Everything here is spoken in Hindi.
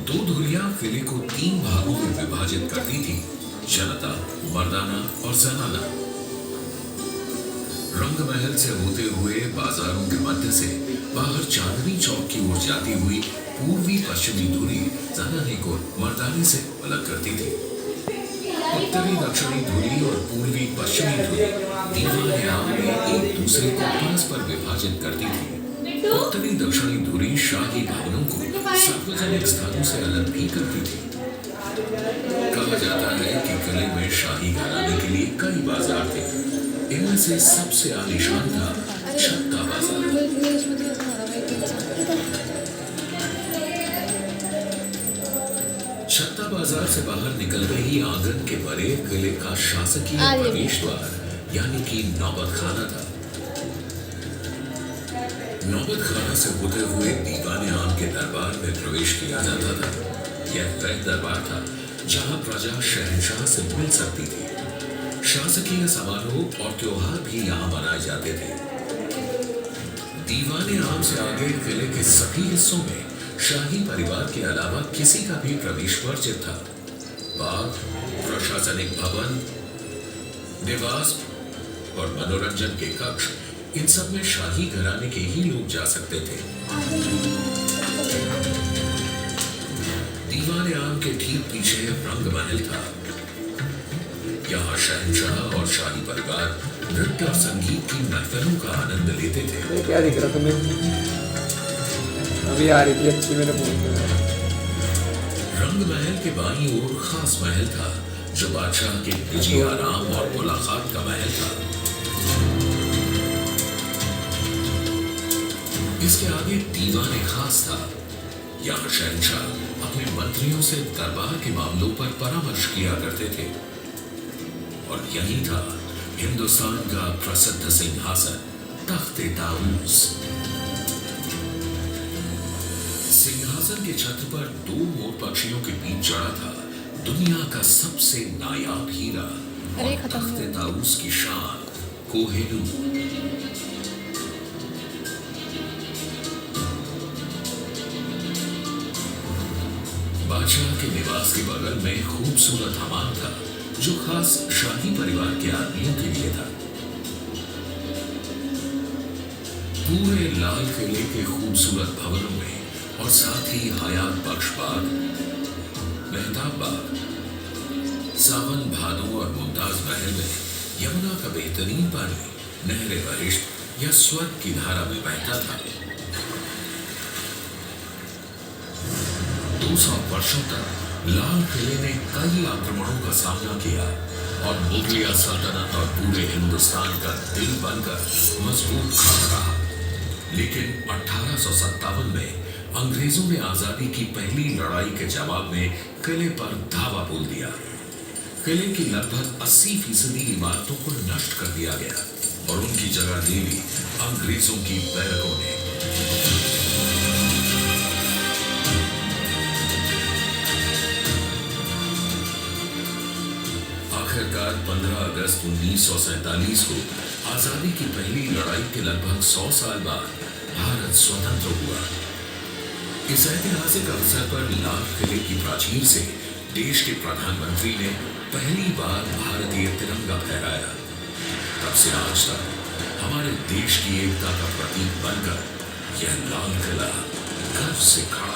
दो धुरियां किले को तीन भागों में विभाजित करती थी, जनता, मर्दाना और जनाना। रंग महल से होते हुए बाजारों के मध्य से बाहर चांदनी चौक की ओर जाती हुई पूर्वी पश्चिमी धुरी जनाने को मर्दाने से अलग करती थी। उत्तरी दक्षिणी धुरी और पूर्वी पश्चिमी धुरी दीवाने आम में एक दूसरे को परस्पर विभाजित करती थी। उत्तरी दक्षिणी धुरी शाही भवनों को सार्वजनिक स्थानों से अलग भी करती थी। कहा जाता है कि किले में शाही घराने के लिए कई बाजार थे। इनमें से सबसे आलीशान था छत्ता बाजार। छत्ता बाजार से बाहर निकलते ही आंगन के परे किले का शासकीय प्रवेश द्वार यानी कि नौबत खाना था। नौबत खाना से होते हुए दीवाने आम के दरबार में प्रवेश किया जाता था। यह तय दरबार था जहां प्रजा शहंशाह से मिल सकती थी। शासकीय समारोह और त्योहार भी यहाँ मनाए जाते थे। दीवाने आम से आगे किले के सभी हिस्सों में शाही परिवार के अलावा किसी का भी प्रवेश वर्जित था। बाग, प्रशासनिक भवन, निवास और मनोरंजन के कक्ष, इन सब में शाही घराने के ही लोग जा सकते थे। दीवाने आम के ठीक पीछे रंग महल था। यहाँ शहंशाह और शाही परिवार नृत्य और संगीत की महफिलों का आनंद लेते थे। क्या दिख रहा तुम्हें? अभी आ रही थी अच्छी मेरे मुंह। रंग महल के बाईं ओर खास महल था जो बादशाह के निजी आराम और मुलाकात का महल था। इसके आगे दीवाने खास था। यहाँ शहंशाह अपने मंत्रियों से दरबार के मामलों पर परामर्श किया करते थे। और यही था हिंदुस्तान का प्रसिद्ध सिंहासन, तख्ते ताऊस। सिंहासन के छत्र पर दो मोर पक्षियों के बीच चढ़ा था दुनिया का सबसे नायाब हीरा और तख्ते ताऊस की शान कोहिनूर। बादशाह के निवास के बगल में खूबसूरत हमाम था जो खास शाही परिवार के आदमियों के लिए था। पूरे लाल किले के खूबसूरत भवनों में और साथ ही हयात बख्श बाग, मेहताब बाग, सावन भादो और मुमताज महल में यमुना का बेहतरीन पानी नहरे बहिश्त या स्वर्ग की धारा में बहता था। 200 वर्षों तक लाल किले ने कई आक्रमणों का सामना किया और मुगलिया सल्तनत और पूरे हिंदुस्तान का दिल बनकर मजबूत खड़ा रहा। लेकिन 1857 में अंग्रेजों ने आजादी की पहली लड़ाई के जवाब में किले पर धावा बोल दिया। किले की लगभग 80% इमारतों को नष्ट कर दिया गया और उनकी जगह ले ली अंग्रेजों की बैरकों ने। आखिरकार 15 अगस्त 1947 को आजादी की पहली लड़ाई के लगभग 100 साल बाद भारत स्वतंत्र हुआ। इस ऐतिहासिक अवसर पर लाल किले की प्राचीर से देश के प्रधानमंत्री ने पहली बार भारतीय तिरंगा फहराया। तब से आज तक हमारे देश की एकता का प्रतीक बनकर यह लाल किला गर्व से खड़ा